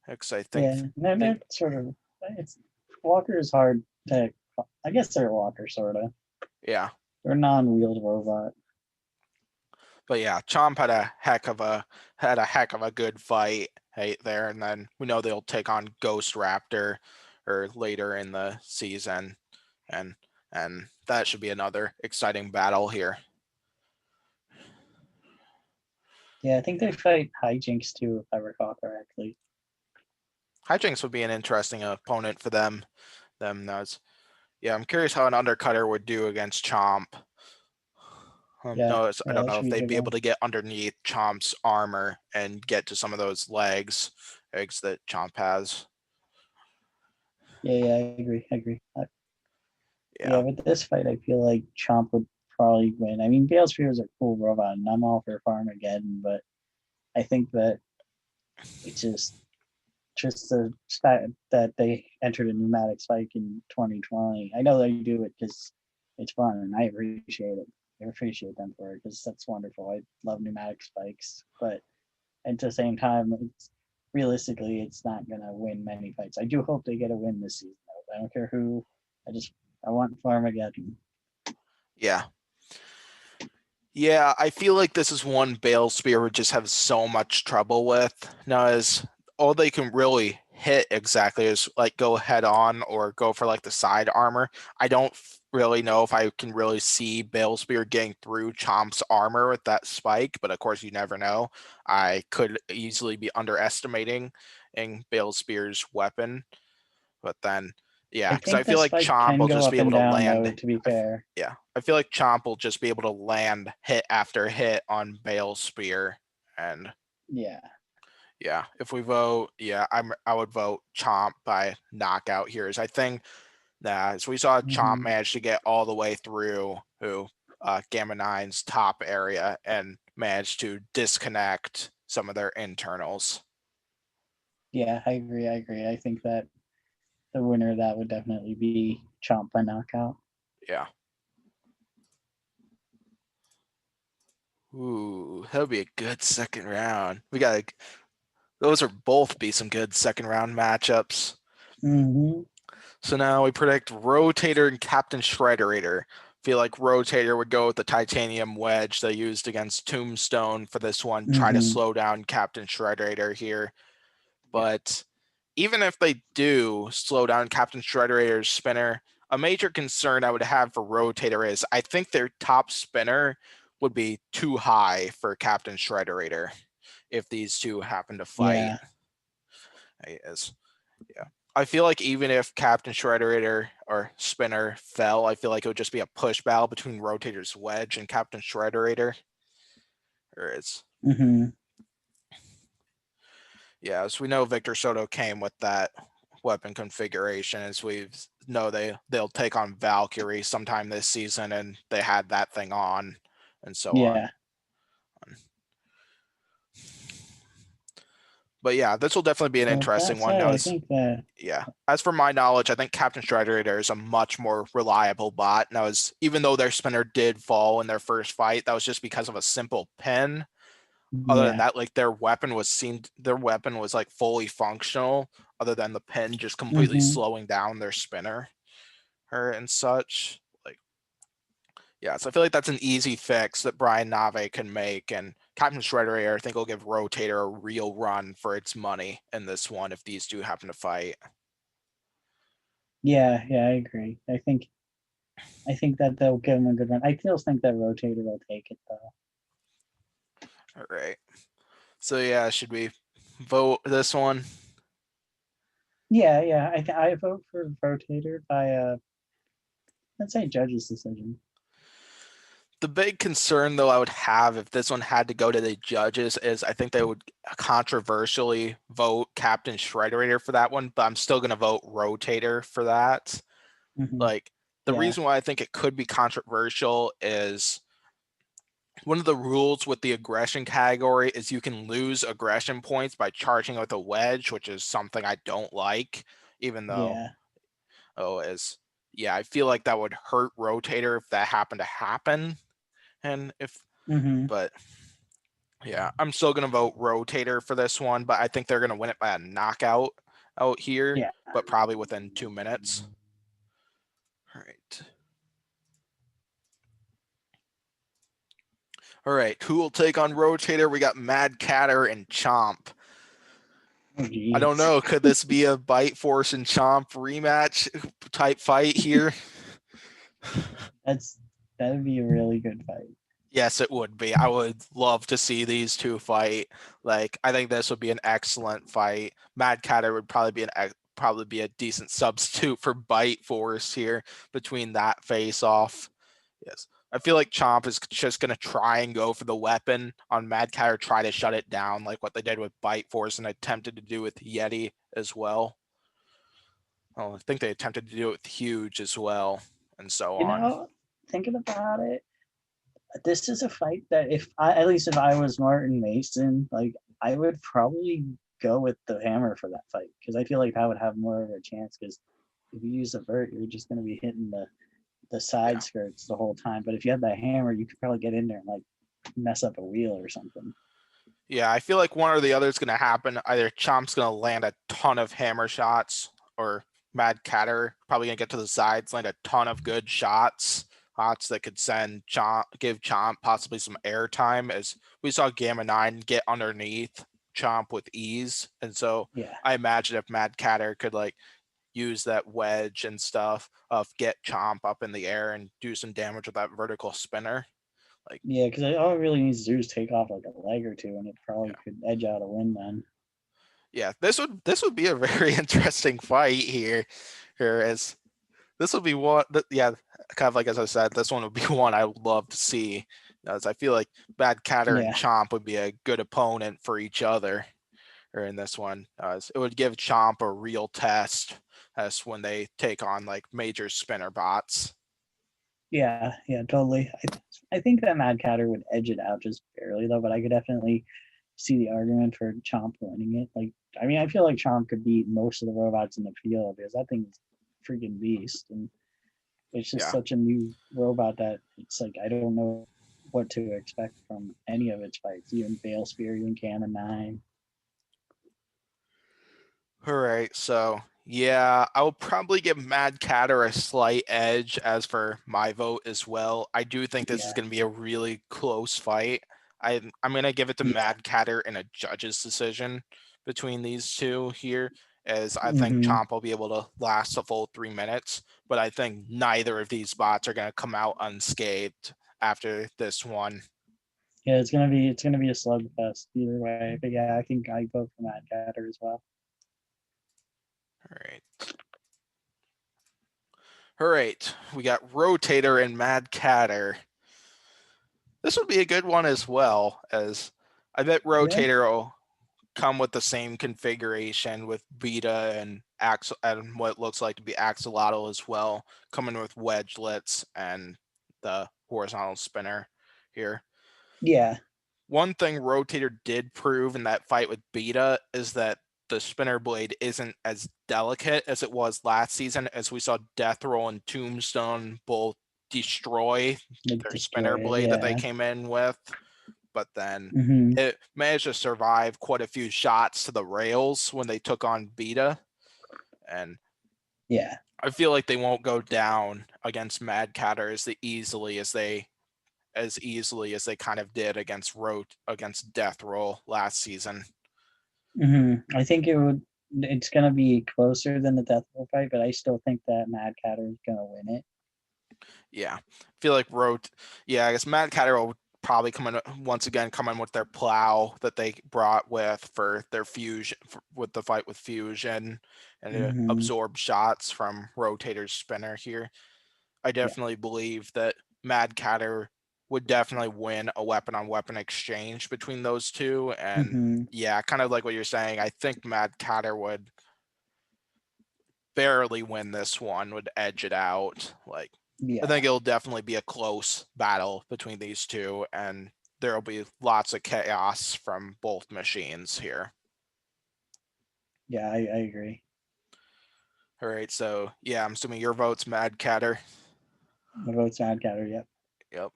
I think. Yeah, they're sort of. Walker is hard to. I guess they're Walker, sort of. Yeah. They're non-wheeled robot. But yeah, Chomp had a heck of a good fight right there, and then we know they'll take on Ghost Raptor or later in the season, and that should be another exciting battle here. Yeah, I think they fight Hijinks too, if I recall correctly. Hijinks would be an interesting opponent for them. Yeah, I'm curious how an undercutter would do against Chomp. I don't know if they'd be able to get underneath Chomp's armor and get to some of those legs that Chomp has. Yeah, I agree. Yeah, with this fight, I feel like Chomp would probably win. I mean, Bale Spear is a cool robot, and I'm all for Farmageddon, but I think that it's just the fact that they entered a pneumatic spike in 2020. I know they do it because it's fun, and I appreciate it. I appreciate them for it because that's wonderful. I love pneumatic spikes, but at the same time, realistically, it's not gonna win many fights. I do hope they get a win this season, though. I don't care who. I want Farmageddon. Yeah. Yeah, I feel like this is one Bale Spear would just have so much trouble with. Now, as all they can really hit exactly is like go head on or go for like the side armor. I don't really know if I can really see Bale Spear getting through Chomp's armor with that spike, but of course you never know. I could easily be underestimating in Bale Spear's weapon, but then yeah, I because I think the feel like spike Chomp can will go just up be able and to down, land. though. To be fair, Yeah, I feel like Chomp will just be able to land hit after hit on Bale Spear, and yeah. yeah, if we vote, yeah, I would vote Chomp by knockout here. As I think that as we saw Chomp Hmm. manage to get all the way through Gamma Nine's top area and manage to disconnect some of their internals. Yeah, I agree. I agree. I think that the winner of that would definitely be Chomp by knockout. Yeah. Ooh, that'll be a good second round. We got those are both be some good second round matchups. Hmm. So now we predict Rotator and Captain Shrederator. Feel like Rotator would go with the titanium wedge they used against Tombstone for this one, try to Hmm. slow down Captain Shrederator here. Yeah. But even if they do slow down Captain Shrederator's spinner, a major concern I would have for Rotator is I think their top spinner would be too high for Captain Shrederator if these two happen to fight. Yeah. Is yeah. I feel like even if Captain Shrederator or Spinner fell, I feel like it would just be a push battle between Rotator's Wedge and Captain Shrederator. Or it's Hmm. yeah, as we know, Victor Soto came with that weapon configuration. As we know, they'll take on Valkyrie sometime this season, and they had that thing on, and so on. Yeah. But yeah, this will definitely be an So with that interesting one. said, Now, I think that yeah, as for my knowledge, I think Captain Shrederator is a much more reliable bot. Now, as even though their spinner did fall in their first fight, that was just because of a simple pin. Other than yeah. that, like their weapon was like fully functional, other than the pin just completely Hmm. slowing down their spinner her and such. Like, yeah, so I feel like that's an easy fix that Brian Nave can make, and Captain Shredder, I think, will give Rotator a real run for its money in this one if these two happen to fight. Yeah. Yeah. I agree. I think that they'll give him a good run. I still think that Rotator will take it though. All right. So yeah, should we vote this one? Yeah. Yeah. I vote for Rotator by let's say judge's decision. The big concern, though, I would have if this one had to go to the judges is I think they would controversially vote Captain Shrederator for that one, but I'm still going to vote Rotator for that. Hmm. Like, the Yeah. reason why I think it could be controversial is one of the rules with the aggression category is you can lose aggression points by charging with a wedge, which is something I don't like, even though, Yeah. as yeah, I feel like that would hurt Rotator if that happened to happen. And if, Hmm. but yeah, I'm still gonna vote Rotator for this one, but I think they're gonna win it by a knockout out here, Yeah. but probably within 2 minutes. All right. All right, who will take on Rotator? We got Mad Catter and Chomp. Oh, I don't geez. know. Could this be a Bite Force and Chomp rematch type fight here? That'd be a really good fight. Yes, it would be. I would love to see these two fight. Like, I think this would be an excellent fight. Mad Catter would probably be a decent substitute for Bite Force here between that face off. Yes. I feel like Chomp is just going to try and go for the weapon on Mad Catter, try to shut it down like what they did with Bite Force and attempted to do with Yeti as well. Oh, I think they attempted to do it with Huge as well, and so You on. know, thinking about it, this is a fight that at least if I was Martin Mason, like I would probably go with the hammer for that fight because I feel like I would have more of a chance because if you use a vert, you're just going to be hitting the Yeah. side skirts the whole time. But if you have that hammer, you could probably get in there and like mess up a wheel or something. Yeah, I feel like one or the other is going to happen. Either Chomp's going to land a ton of hammer shots, or Mad Catter probably going to get to the sides, land a ton of good shots that could give Chomp possibly some airtime, as we saw Gamma 9 get underneath Chomp with ease. And so Yeah. I imagine if Mad Catter could like use that wedge and stuff of get Chomp up in the air and do some damage with that vertical spinner. Like, Yeah, because all it really needs to do is take off like a leg or two, and it probably yeah. could edge out a win then. Yeah, this would be a very interesting fight here. As this would be one that, yeah, kind of like as I said, this one would be one I would love to see. As I feel like Bad Catter and Yeah. Chomp would be a good opponent for each other, or in this one, as it would give Chomp a real test as when they take on like major spinner bots. Yeah, totally. I think that Mad Catter would edge it out just barely though, but I could definitely see the argument for Chomp winning it. Like, I mean, I feel like Chomp could beat most of the robots in the field because that thing's a freaking beast, and it's just Yeah. such a new robot that it's like I don't know what to expect from any of its fights, even Bale Spear, even Gamma 9. All right, so yeah, I will probably give Mad Catter a slight edge as for my vote as well. I do think this is Yeah, going to be a really close fight. I'm going to give it to yeah. Mad Catter in a judge's decision between these two here, as I think Mm-hmm. Chomp will be able to last a full 3 minutes, but I think neither of these bots are going to come out unscathed after this one. Yeah, it's gonna be a slugfest either way. But yeah, I think I vote for Mad Catter as well. All right. All right, we got Rotator and Mad Catter. This would be a good one as well, as I bet Yeah, Rotator will come with the same configuration with Beta and what looks like to be axolotl as well, coming with wedgelets and the horizontal spinner here. yeah, One thing Rotator did prove in that fight with Beta is that the spinner blade isn't as delicate as it was last season, as we saw Death Roll and Tombstone both destroy their spinner destroy it. blade that they Yeah. came in with, but then Mm-hmm. it managed to survive quite a few shots to the rails when they took on Beta. And Yeah. I feel like they won't go down against Mad Catter as easily as they kind of did against Death Roll last season. Mm-hmm. I think it's gonna be closer than the Death Roll fight, but I still think that Mad Catter is gonna win it. Yeah, I feel like I guess Mad Catter will probably come in with their plow that they brought for their fusion with the fight with fusion, and Mm-hmm. absorb shots from Rotator's spinner here. I Yeah. definitely believe that Mad Catter would definitely win a weapon on weapon exchange between those two. And Mm-hmm. yeah, kind of like what you're saying, I think Mad Catter would barely win this one, would edge it out. Like, I Yeah. think it'll definitely be a close battle between these two, and there'll be lots of chaos from both machines here. Yeah, I agree. All right, so yeah, I'm assuming your vote's Mad Catter. My vote's Mad Catter. Yep. Yep.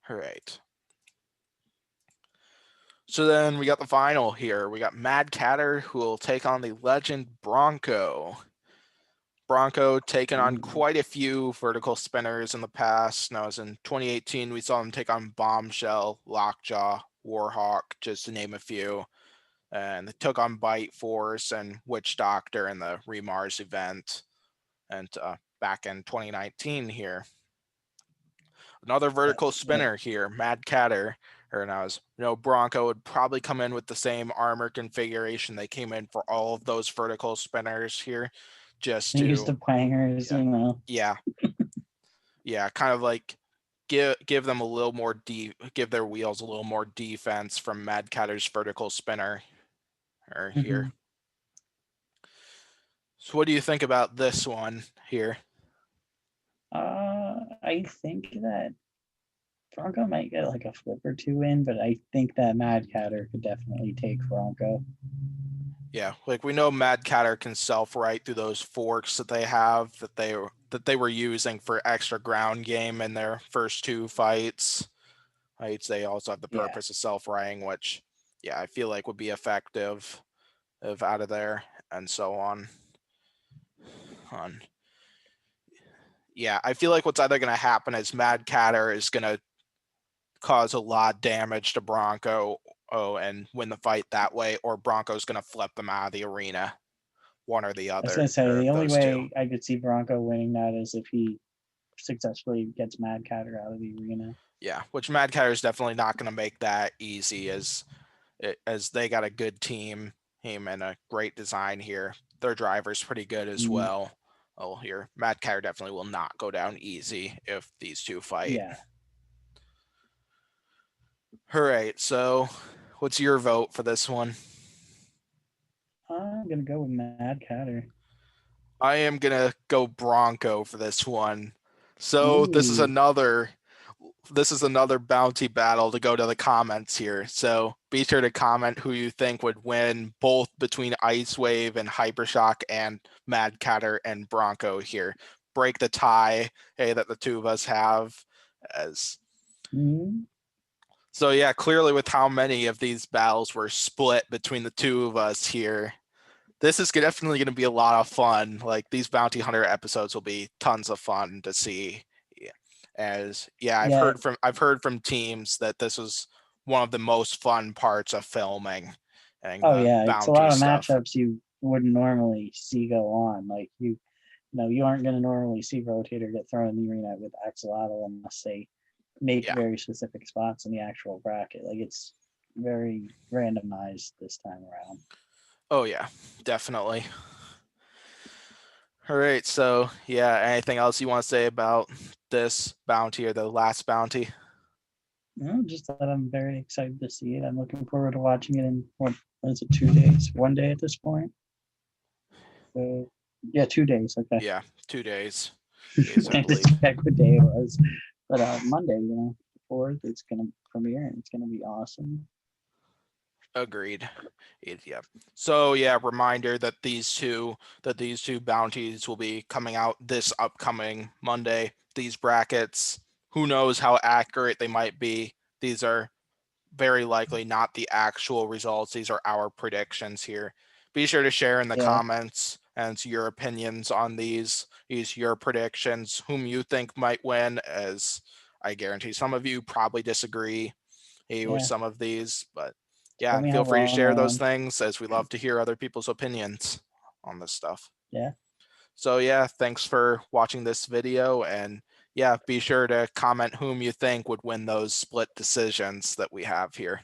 All right. So then we got the final here. We got Mad Catter, who will take on the legend Bronco. Bronco taken on Ooh. quite a few vertical spinners in the past. Now, as in 2018, we saw him take on Bombshell, Lockjaw, Warhawk, just to name a few. And they took on Bite Force and Witch Doctor in the Remars event. And back in 2019 here. Another vertical Yep. spinner here, Mad Catter. Or now, Bronco would probably come in with the same armor configuration they came in for all of those vertical spinners here, just They used to the Pangers, yeah, yeah, yeah, kind of like give them a little more give their wheels a little more defense from Mad Catter's vertical spinner here. Mm-hmm. So what do you think about this one here? I think that Bronco might get like a flip or two in, but I think that Mad Catter could definitely take Bronco. Yeah, like we know Mad Catter can self-right through those forks that they have that they were using for extra ground game in their first two fights. They also have the Yeah. purpose of self-righting, which yeah, I feel like would be effective of out of there and so on. Yeah, I feel like what's either going to happen is Mad Catter is going to cause a lot of damage to Bronco and win the fight that way, or Bronco's going to flip them out of the arena. One or the I was other. gonna say the only those way two. I could see Bronco winning that is if he successfully gets Mad Catter out of the arena. Yeah, which Mad Catter is definitely not going to make that easy as they got a good team and a great design here. Their driver's pretty good as well. Oh, here, Mad Catter definitely will not go down easy if these two fight. Yeah. All right, so what's your vote for this one? I'm gonna go with Mad Catter. I am gonna go Bronco for this one. So Ooh. this is another bounty battle to go to the comments here. So be sure to comment who you think would win, both between Icewave and Hypershock and Mad Catter and Bronco here. Break the tie, hey, that the two of us have. As So yeah, clearly with how many of these battles were split between the two of us here, this is definitely going to be a lot of fun. Like, these bounty hunter episodes will be tons of fun to see. As I've heard from teams that this was one of the most fun parts of filming. And Oh yeah, it's a lot of stuff. matchups you wouldn't normally see go on. Like you aren't going to normally see Rotator get thrown in the arena with Axolotl unless they make very specific spots in the actual bracket. Like, it's very randomized this time around. Oh yeah, definitely. All right, so yeah, anything else you want to say about this bounty or the last bounty? No, just that I'm very excited to see it. I'm looking forward to watching it in what is it, 2 days? 1 day at this point? So yeah, 2 days. Okay. Yeah, 2 days. I just check what day it was. But Monday, 4th, it's gonna premiere and it's gonna be awesome. Agreed. Yeah. So yeah, reminder that these two bounties will be coming out this upcoming Monday. These brackets, who knows how accurate they might be. These are very likely not the actual results. These are our predictions here. Be sure to share in the comments and your opinions on these your predictions, whom you think might win, as I guarantee some of you probably disagree with some of these, but yeah, feel free to share those things, as we love to hear other people's opinions on this stuff. Yeah. So yeah, thanks for watching this video, and yeah, be sure to comment whom you think would win those split decisions that we have here.